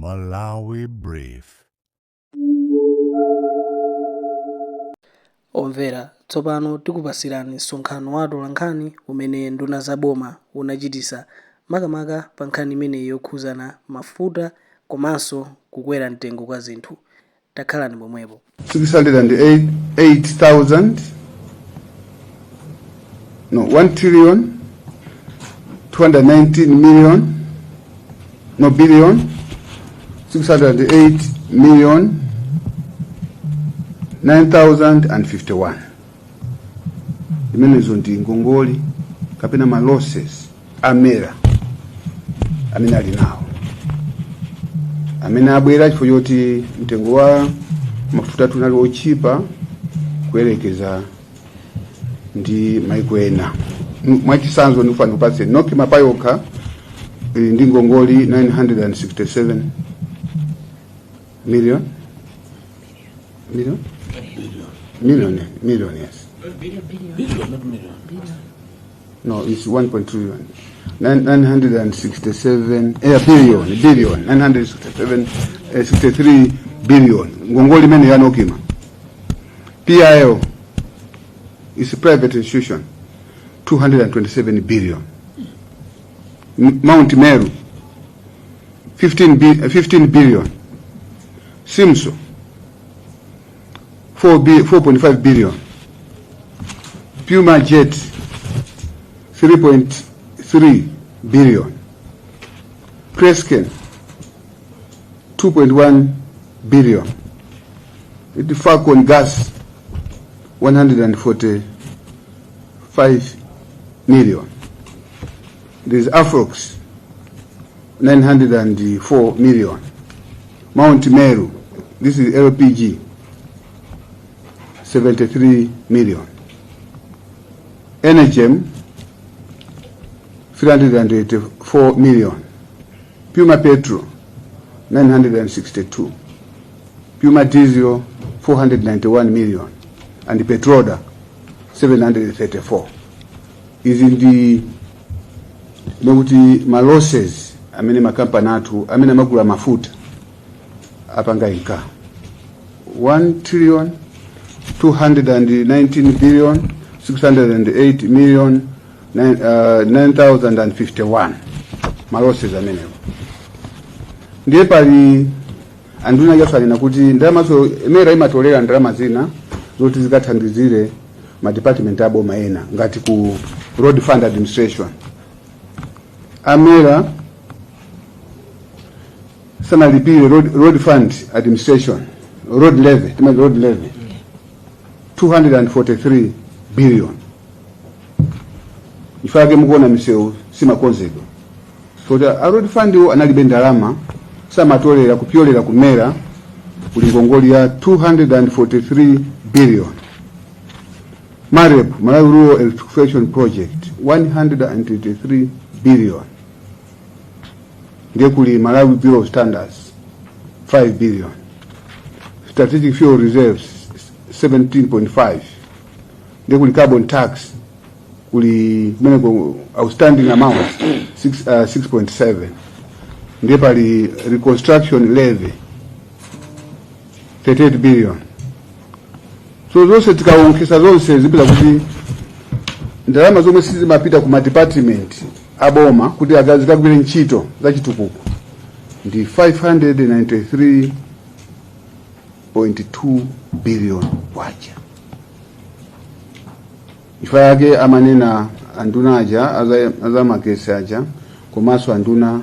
Malawi Brief. Omvera, tsopano tikupasirani msonkhano wa atolankhani umene nduna za boma unachitisa makamaka pa nkhani imeneyi yokhuzana mafuta komanso kukwera mtengo kwa zinthu. Takhalani pomwepo. 9,051 imenezo ndi ngongoli kapena ma losses amera amene ali nawo amene abwera chifukwa choti mtengo wa mafuta tunali ochipa kuyerekeza ndi maiko ena. Mwachisanzo ndikufana kupatse Noki Mapayokha ndi ngongoli 967 million, yes. Billion, not million. No, it's 1.2 trillion. 967 billion. 63 billion. Ngongoli mene ya Nokima. PIL is a private institution. 227 billion. Mount Meru 15 billion. Simso 4.5 billion. Puma Jet 3.3 billion. Cresken 2.1 billion. The Falcon Gas 145 million. There's Afrox 904 million. Mount Meru, this is LPG 73 million. Energem 384 million. Puma Petro 962. Puma Diesel 491 million. And Petroda 734. Is in the nokuti ma losses amene makampani athu amene magula mafuta apanga inka 1,219,608,9,051 ma losses amenewo. Ndiye pali anduna yasalina kuti ndalamazo emera imatolera ndalama zina zoti zikathandizire ma department abo maena ngati ku road fund administration. Amera sana lipire road fund administration, road levy 243 billion. Ifake mkuona miseu sima konzego. So a road fund analibe ndalama samatolera kupyolera kumera kulingongoli ya 243 billion. MAREP, Malawi Rural Electrification Project 123 billion. Ngekuli Malawi Bureau of Standards 5 billion. Strategic Fuel Reserves 17.5. Ngekuli carbon tax kuli outstanding amount 6.7. Ngepali reconstruction levy 38 billion. So zose tikaonkesa zonse zipita kuti ndalama zomwe sizimapita ku department aboma kuti agazikagwire ntchito za chitukuko ndi 593.2 billion kwacha. Ifa yake amanena anduna aja azamakesi aja komanso anduna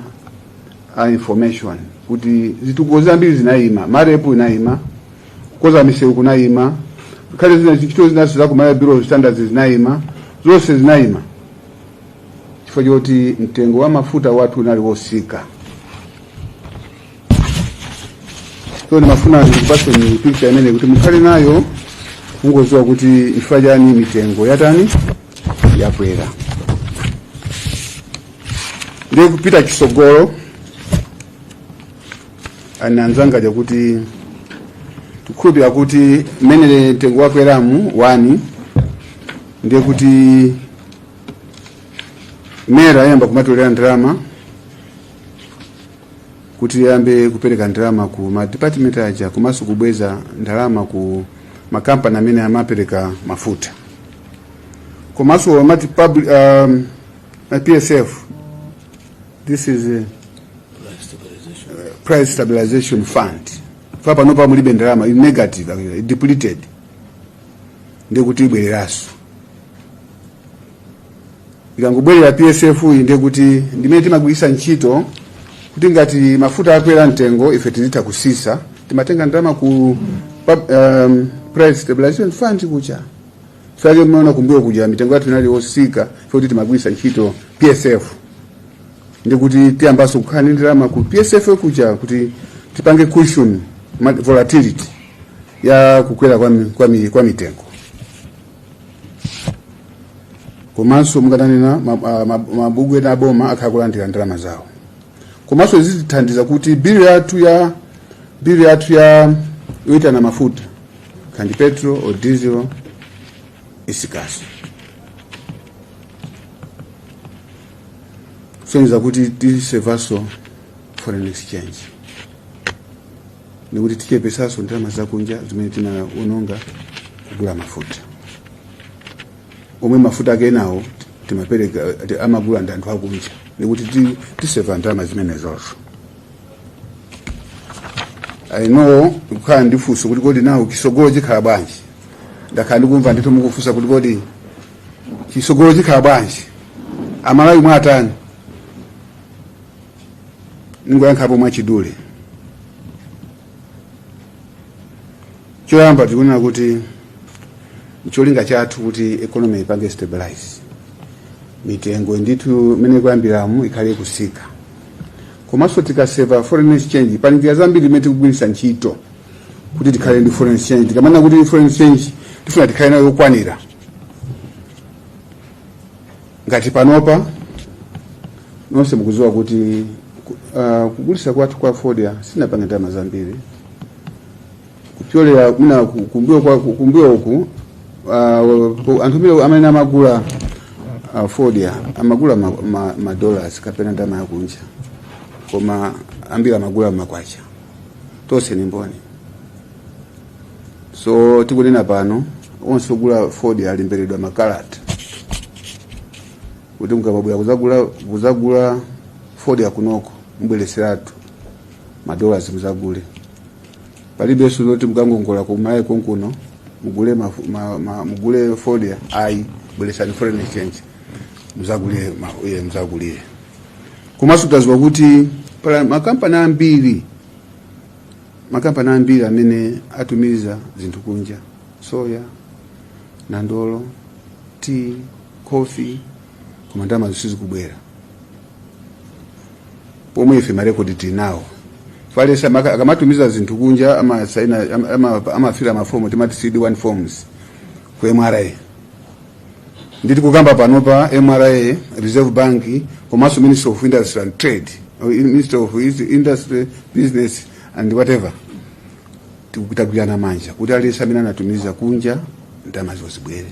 a information kuti zitukuko zambiri zinayima, marepu inayima, koza miseu kunayima, kale zina ntchito zinaso za ku Malawi Bureau of Standards zinayima, zonse zinayima chifukwa choti mtengo wa mafuta watu unali wosika. So ni mafuna kupasa ni picture imene kuti mukhale nayo ungoziwa kuti ifajani mitengo yatani yakwera. Ndiye kupita kisogolo ananzanga ja kuti tukhulupira kuti menele mtengo wakweramu wani ndiye kuti mera yamba kumatolera ndalama kuti yambe kupereka ndalama ku ma department aja komanso kubweza ndalama ku makampani amene amapereka mafuta. Komanso mati public PSF, this is a price stabilization fund. Papa no pa mulibe ndalama negative, depleted. Ndekuti ibwereraso. Ikangobwerera PSF inde kuti ndimene timagwisa ntchito kuti ngati mafuta akwera mtengo ife tizita kusisa timatenga ndalama ku price stabilization fund kucha. Sasa mmeona kumbuyo kuja mitengo yatu inali osika futi timagwisa ntchito PSF. Ndikuti tiambaso kukhani ndalama ku PSF kucha kuti tipange cushion volatility ya kukwera kwa mitengo. Komanso mungatanena mabugu ena boma akhakulandira ndalama zawo. Komanso zitithandiza kuti bili yathu ya yoita na mafuta kandi petrol or diesel isikaso. Senza kuti tisevaso foreign exchange. Ndikuti tikepesaso ndalama zakunja zimene tinaononga kugula mafuta. Omwe mafuta kenawo timapereka amagula ndandu akunja. Ndikuti tiseva ndalama zimene zonso. I know kukhala ndifunso kuti kodi nawo kisogolo chikhala bwanji. Ndakhala ndikumva ndito mukufunsa kuti kodi kisogolo chikhala bwanji. Amalawi mwatani. Ningoyankhapo mwachidule. Choyamba tikuona kuti cholinga chathu kuti economy ipange stabilize. Mitengo nditu mene kuyambiramu ikhale kusika. Komanso tikaseva foreign exchange panikia zambiri imene tikugwiritsa ntchito kuti tikhale ndi foreign exchange. Tikamana kuti foreign exchange tifuna tikhale nayo yokwanira. Ngati panopa nonse mukuziwa kuti kugulisa kwathu kwa fodia sinapanga ndalama zambiri. Kupyolera muna kumbuyo uku anthu mile amene amagula fodia amagula ma dollars kapena ndalama yakunja. Koma ambira amagula makwacha. Tose ni mboni. So tikunena pano onse ogula fodia alimberedwa makalata. Kuti mukababwera kuzagula fodia kunoko mbweleseratu madollars muzagule. Palibe suzoti mkangongola kumaye konkuno mugule fodia ai bwelesani foreign exchange muzagule. Komanso tazwa kuti pala makampani ambiri amene atumiza zinthu kunja, soya, nandolo, tea, coffee, koma ndalama zisizi kubwera. Pomwe ife marekodi tinawo. Falesa akamatumiza zinthu kunja amafira mafomu timati CD1 forms ku MRA. Nditi kukamba panopa MRA, Reserve Bank, komanso Ministry of Industry and Trade, or Ministry of Industry, Business and whatever. Tikutagwiana manja kuti alesa amene anatumiza kunja ndalama zozibwere.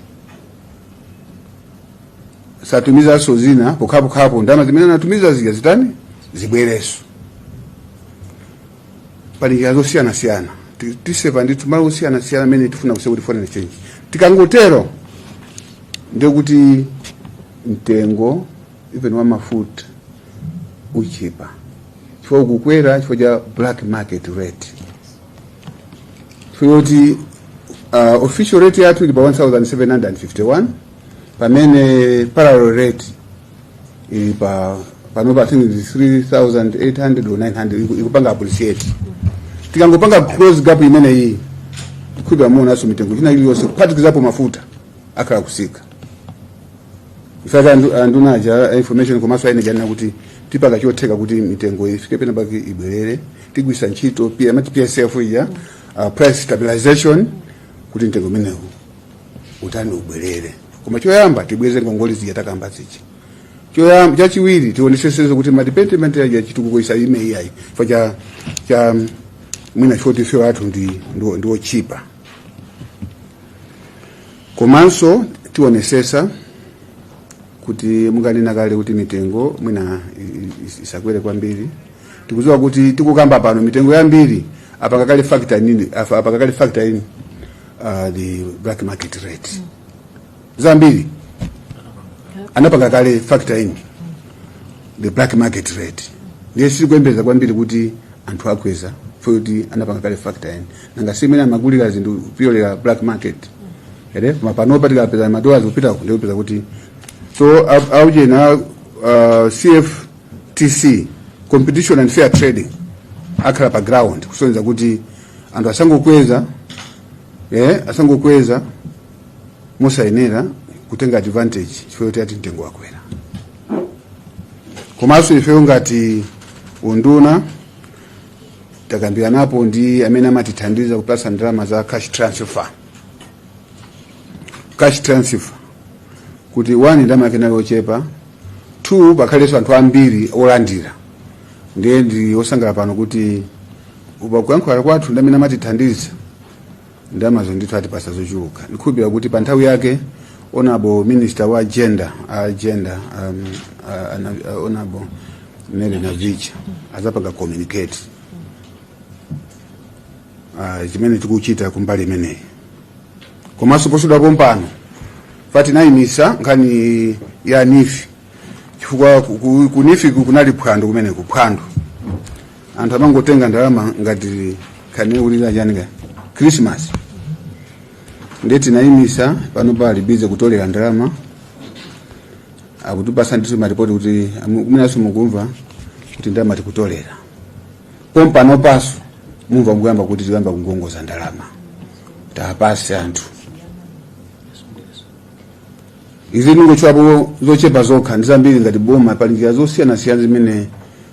Satumiza sozina pokapo ndalama zimene anatumiza zitani zibwereso. Panikia zosiyana. Tiseva nditu mara osiyana mene tifuna kusema kuti foreign exchange. Tikangotero ndio kuti mtengo even wa mafuta uchipa. Chifo kukwera chifo ja black market rate. Chifo official rate yatu ilipa 1751. Pamene parallel rate ilipa panopa thing 3800 or 900 ikupanga appreciate. Tikangopanga close gap imene hii tikudwa muona so mitengo ina ili yose kupatikizapo mafuta akala kusika. Ifaka andunaja information komanso ine jana kuti tipaka choteka kuti mitengo ifike pena baki ibwerere tigwisa ntchito pia mati PSF ya price stabilization kuti mitengo imeneyo utani ubwerere. Koma choyamba tibweze ngongoli zijatakamba zichi. Choyamba chachiwiri tionesese kuti ma department ya chitukukoisa ime yayi fa cha mwina shoti fyo watu ndio chipa. Komanso tionesesa kuti munganena kale kuti mitengo mwina isakwere kwambiri tikuziwa kuti tikukamba pano mitengo yambiri apakakale factor nini apakakale factor in the black market rate zambiri anapakakale factor in the black market rate ndiye sikuembeza kwambiri kuti anthu akweza futi anapakakale factor in nanga simena magulira zinthu violera black market ere mapano patika peza madola zopita ndio peza kuti so auje na CFTC competition and fair trading akhala pa ground kusonza kuti anthu asangokweza mosayenera kutenga advantage chifukwa ati mtengo wakwera. Komanso ife ngati unduna takambiranapo ndi amene amatithandiza kupasa ndalama za cash transfer kuti one ndalama kenali ochepa, two pakhaleso anthu ambiri olandira. Ndiye ndi osangala pano kuti ubakuyankhula kwathu ndamene amatithandiza ndamazo ndithu atipasa zochuluka. Ndikhulupirira kuti pa nthawi yake honorable minister wa agenda honorable Mary Navicha azapanga communicate chimene tikuchita kumbali imeneyi. Komanso posuda pompano fati nayimisa nkhani ya nifi chifukwa kunifi kunali phwando kumene kuphwando anthu amangotenga ndalama ngati khane ulira janika Christmas. Ndeti nayimisa pano pali bize kutolera ndalama akutupasa ndiso maripoti kuti kumenaso mukumva kuti ndalama tikutolera pompano paso mumva mukuyamba kuti tikuyamba kungongoza ndalama tapase anthu izi ningochwapo zochepa zokha ndizambiri ngati boma pali njira zosiyana siyana zimene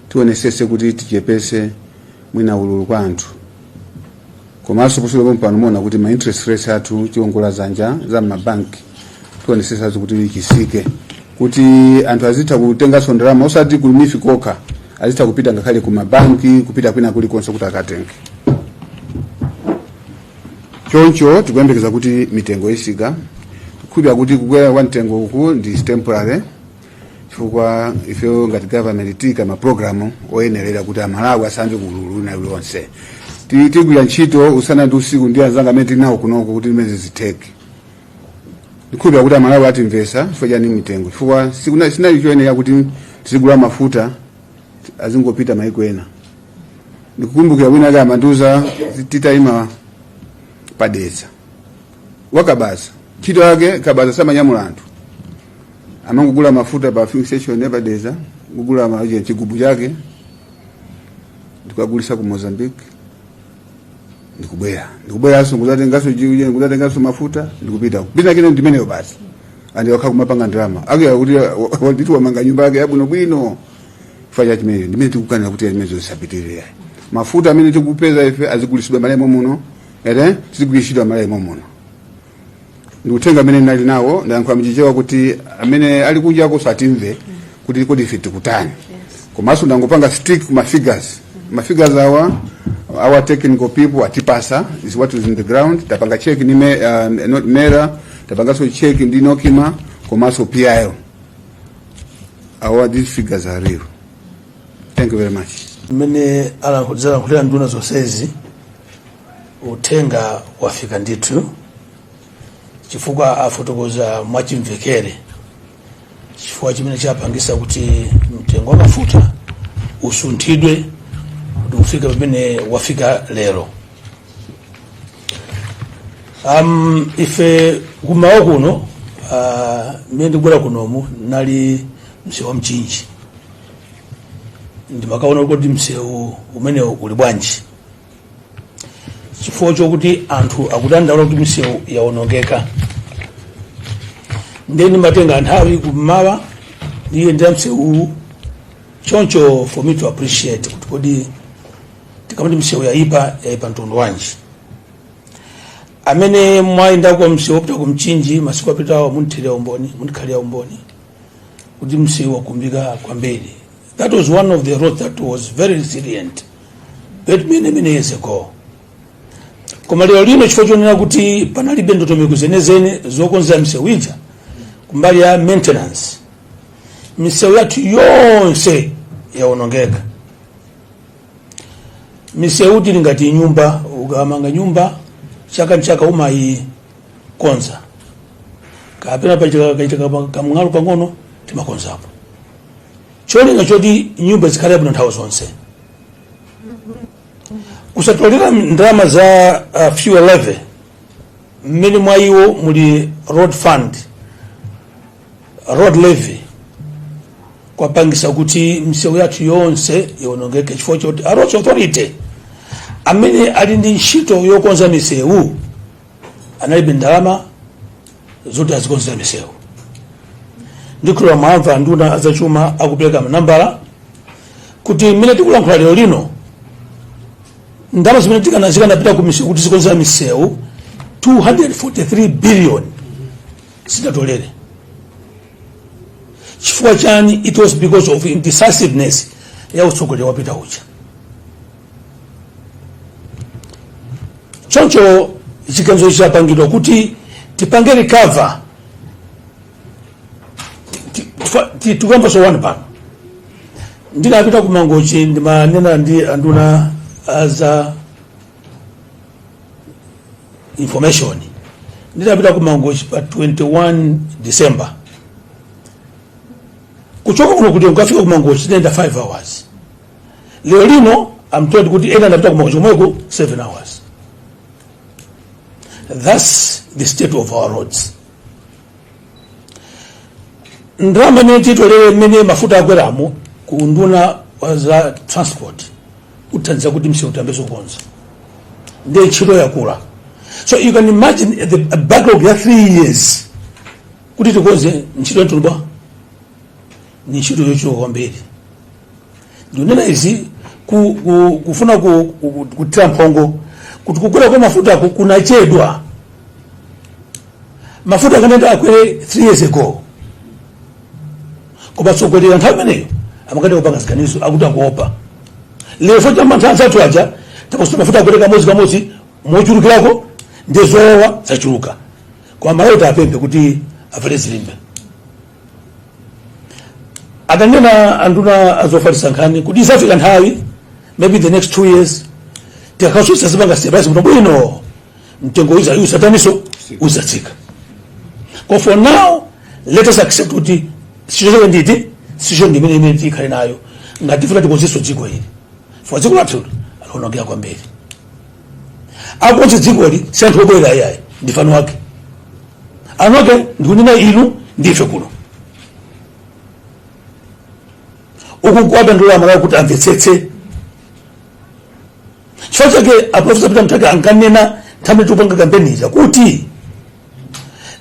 tionesese kuti tichepese mwina ululu kwa anthu. Komanso posuda pompano mona kuti ma interest rates athu chiongola zanja za mabanki tionesesa kuti chisike kuti anthu azitha kutenga ndalama osati kulimifi kokha azitha kupita ngakhale ku mabanki kupita kwina kuli konse kuti akatenge. Choncho tikuyembekeza kuti mitengo isika kukhulupirira kuti kukwera kwa mtengo uku ndi temporary chifukwa ife ngati government tika ma program oyenerera kuti amalawi asamve kululu na lonse tigwira ntchito usana ndi usiku ndi anzanga amene tinawo kunoko kuti imene zitheke. Ndikhulupirira kuti amalawi atimvesa chifukwa chani mitengo chifukwa sinali choyenera kuti tizigula mafuta azingopita maiko ena. Ndikukumbukira wina kama manduza titayima padeza wakabaza chito yake kabaza samanyamula anthu amangogula mafuta pa filling station nepadeza kugula maji chigubu chake ndikagulisa ku Mozambique ndikubwera aso nguzatengaso jiuje nguzatengaso mafuta ndikupita bina kile ndimeneyo basi andi wakakumapanga ndalama akuya kuti waditu wamanga nyumba yake yabuno bwino fanya chimene ndimene tikukana kuti zimenezo zisapitirire mafuta amene tikupeza ife azigulisidwa malemo muno ere tizigulishidwa malemo muno. Ndikutenga amene nali nawo ndayankhula mchichewa kuti amene ali kunja ko satimve kuti kodi ife tikutani. Komanso ndangopanga stick kuma figures our technical people atipasa is what is in the ground. Tapanga check ni not mera tapanga so check ndi nokima komanso PIL. These figures are real. Thank you very much. Mene ala kuzala kulea nduna zosezi utenga wafika nditu chifukwa afotokoza mwachimvekere chifukwa chimene chapangisa kuti mtengo wa mafuta usunthidwe kuti ufika pamene wafika lero. Ife kumawa kuno mene ndikubwera kunomu nali msewu wa Mchinji ndimakaona kuti msewu umene uli bwanji chifukwa chokuti anthu akudandaula kuti msewu yaonongeka. Ndeni matenga nthawi kumawa ndiye ndi msewu choncho for me to appreciate kuti kodi tikamati msewu yaipa mtundu wanji amene mwaenda kwa msewu kupita ku Mchinji masiku apitawo munthira umboni munkhalira umboni kuti msewu wakumbika kwambiri. That was one of the roads that was very resilient but many years ago. Koma lero lino chifukwa chonena kuti panalibe ndondomeko zenezene zokonza msewu ija kumbali ya maintenance misewu yathu yonse yaonongeka misewu tili ngati nyumba, ukamanga nyumba chaka umai konza kapena pachika kamngalo pang'ono timakonzapo cholinga choti nyumba zikhale bwino nthawi zonse. Kusatolera ndalama za fuel levy mmene mwa iwo muli road fund, road levy, kwapangisa kuti misewu yathu yonse iwonongeke chifukwa choti a roads authority amene ali ndi ntchito yokonza misewu analibe ndalama zoti azikonzera misewu. Ndikula maamva nduna azachuma akupereka manambala kuti mmene tikulankhula lero lino ndalama zimene zikanapita ku misewu kuti zikonzera misewu 243 billion sidatolere. Chifukwa chani? It was because of indecisiveness ya utsogoleri wapita uja. Choncho chiganizo chapangidwa kuti tipange recover tikamba so one pano. Ndinapita ku Mangochi ndimanena ndi anduna aza information. Ndinapita ku Mangochi pa 21 December. Kuchoka kuno kuti ukafika ku Mangochi nenda 5 hours. Leo lino I'm told kuti ena ndapita ku Mangochi mweko 7 hours. That's the state of our roads. Ndalama imene titolere mmene mafuta akweramu ku nduna za transport uthandiza kuti msewu utambeso konza ndi ntchito yakula. So you can imagine the backlog ya 3 years kuti tikonze ntchito yatulubwa ni ntchito yochuluka kwambiri. Ndinena izi kufuna kutira mphongo kuti kukwera kwa mafuta kunachedwa. Mafuta kanenda akwere 3 years ago. Kuba tsogoleri nthawi imeneyo amakati kupanga ziganizo akuti akuopa. Lero fo chama nthawi aja takusopa mafuta akwere kamodzi mochulukirako ndezowa zachuluka. Kwa malota apembe kuti avale zilimbe. Akanena anduna azofarisa nkhani kuti isafika nthawi maybe the next 2 years tikakasusa zibanga stabilize mutombo ino mtengo usataniso uzatsika. For now let us accept kuti sicho nditi sicho ndimene tikhale nayo ngati funa tikonziso dziko hili for dziko lathu alonongea kwambiri. Akonzi dziko hili senthu obwera ayayi ndifano wake anoke ndikunena inu ndife kuno ukukwada ndolama la kuti amvetsetse. Chifukwa chake Professor Peter Mutharika ankanena nthawi tupanga kampeniza kuti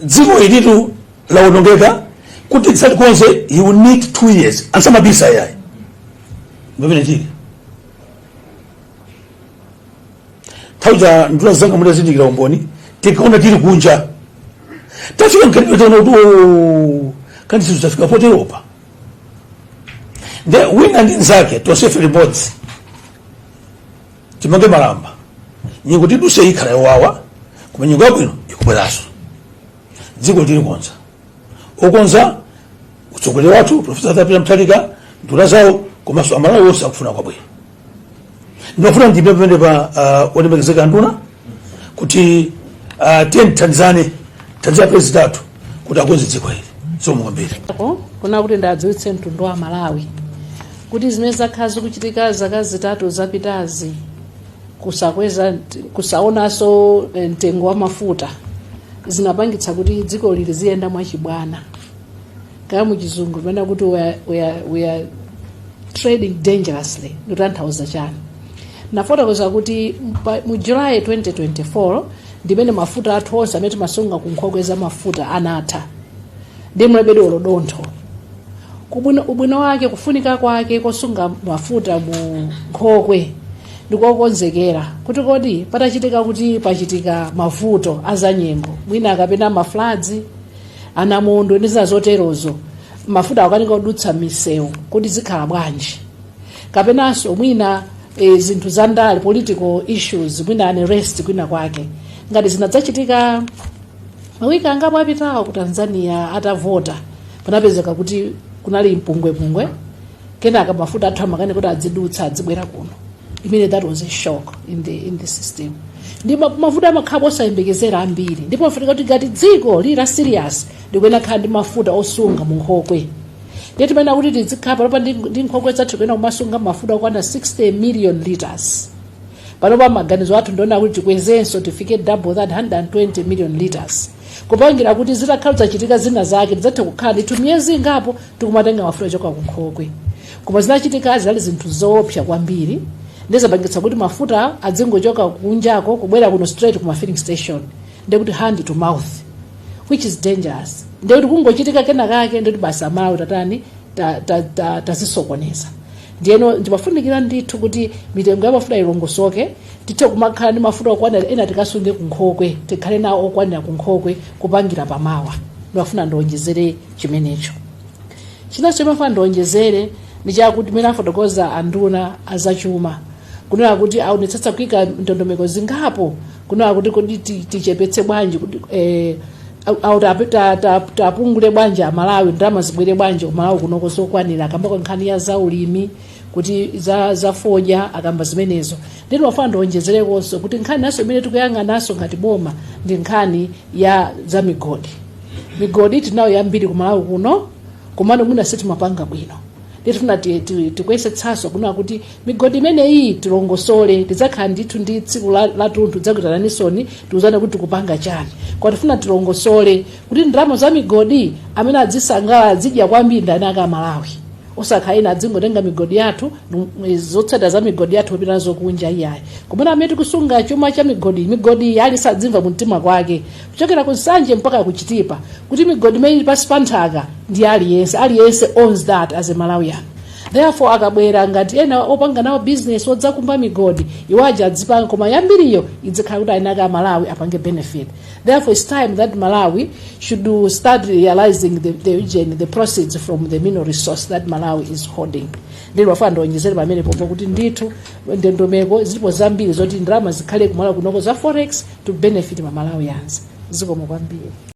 dziko ilitu laonongeka kuti tisatikonze you need 2 years ansamabisa yayi mbevene chiki thauja ndula zanga muda zindikira umboni tikaona tili kunja tafika mkanipetana utu kandi sizu tafika pote Europa the wina ndi nzake tosefe reports timange malamba nyingo tiduse ikhala yowawa kuma nyingo yabwino ikubweraso dziko lili konza ukonza utsogoleri wathu Professor Peter Mutharika nduna zawo komanso amalawi wonse akufuna kwabwino. Ndinofuna ndipe pamene pa olemekezeka nduna kuti tiye tithandizane president kuti akonze dziko hili somwambiri. Kuna kuti ndadziwitse mtundu wa Malawi kuti zimene zakhala zikuchitika zaka zitatu zapitazi kusaonanso mtengo wa mafuta zinapangitsa kuti dziko lili ziyenda mwachibwana. Kaya muchizungu pena kuti we are trading dangerously. Nditanthauza chani. Nafotokoza kuti mu July 2024 ndimene mafuta athu onse amene timasunga ku nkhokwe za mafuta anatha. Ndimulebedi olodontho. Ubwino wake kufunika kwake kosunga mafuta mu nkhokwe ndikokonzekera kuti kodi patachitika kuti pachitika mavuto azanyengo mwina akapena mafladzi anamondo ndi zazoterozo mafuta akanika kudutsa misewu kuti zikhala bwanji kapenanso mwina zinthu zandale political issues mwina unrest kwina kwake ngati zinadzachitika mawiki angapo apitawo ku Tanzania atavota panapezeka kuti kunali mpungwepungwe kenaka mafuta athu amakani kuti adzidutsa adzibwera kuno imene that was a shock in the system. Ndipo mafuta amakhala osayembekezera ambiri, ndipo mafuta kuti ngati dziko lili serious likuyenera kukhala ndi mafuta osunga mu nkhokwe. Ndiye timene kuti tizikhala panopa ndi nkhokwe zathu tikuyenera kumasunga mafuta okwana 60 million liters. Panopa maganizo athu ndiona kuti tikwezenso tifike double that 120 million liters. Kupangira kuti zitakhala zachitika zina zake tidzathe kukhala ndithu miyezi ingapo tikumatenga mafuta ochoka ku nkhokwe. Koma zinachitika zali zinthu zoopsa kwambiri. Ndizapangitsa kuti mafuta adzingochoka kunjako kubwera kuno straight kuma filling station. Ndiye kuti hand to mouth, which is dangerous. Ndiye kuti kungochitika kena kake ndiye kuti basi amalawi tatani tazisokoneza. Ndiyeno ndimafunikira ndithu kuti mitengo ya mafuta ilongosoke, tithe kumakhala ndi mafuta okwanira ena tikasunge ku nkhokwe, tikhale nawo okwanira ku nkhokwe kupangira pamawa. Ndimafuna ndionjezere chimenecho. Chinanso chimafuna ndionjezere ndi chakuti mene afotokoza anduna azachuma. Kunena kuti aonetsetsa kuika ndondomeko zingapo, kunena kuti tichepetse bwanji kuti tapungule bwanji amalawi ndalama zibwere bwanji kumalawi kunoko zokwanira, akamba kwa nkhani ya zaulimi kuti za fodya akamba zimenezo. Ndino mafuna ndionjezerekonso kuti nkhani naso imene tikuyang'anaso ngati boma ndi nkhani ya za migodi. Migodi tinayo yambiri kumalawi kuno, komano mwina sitimapanga bwino. Ndifuna tikuyesetsaso kunena kuti migodi imene iyi tilongosole, tidzakhala ndithu ndi tsiku la tunthu dzakutananisoni tiuzane kuti tikupanga chani. Kwa tifuna tilongosole kuti ndalama za migodi amene adzisangala zidya kwambiri ndani aka Malawi. Osakhala ina adzingotenga migodi yathu zotsata za migodi yathu opita nazo kunja iyayi. Komana amene tikusunga chuma cha migodi yali sadzimva mu mtima kwake kuchokera ku Nsanje mpaka ku Chitipa kuti migodi imene pasi pa nthaka ndi aliyense owns that as a Malawian. Therefore akabwera ngati ena opanga nawo business odzakumba migodi iwaja adzipanga, koma yambiriyo idzikhala kuti ayinaka Malawi apange benefit. Therefore it's time that Malawi should start realizing the proceeds from the mineral resource that Malawi is holding. Ndilo wafana ndonjezere pamene popo kuti ndithu ndondomeko zilipo zambiri zoti ndalama zikhale kumalawi kunoko za forex to benefit ma Malawians. Zikomo kwambiri.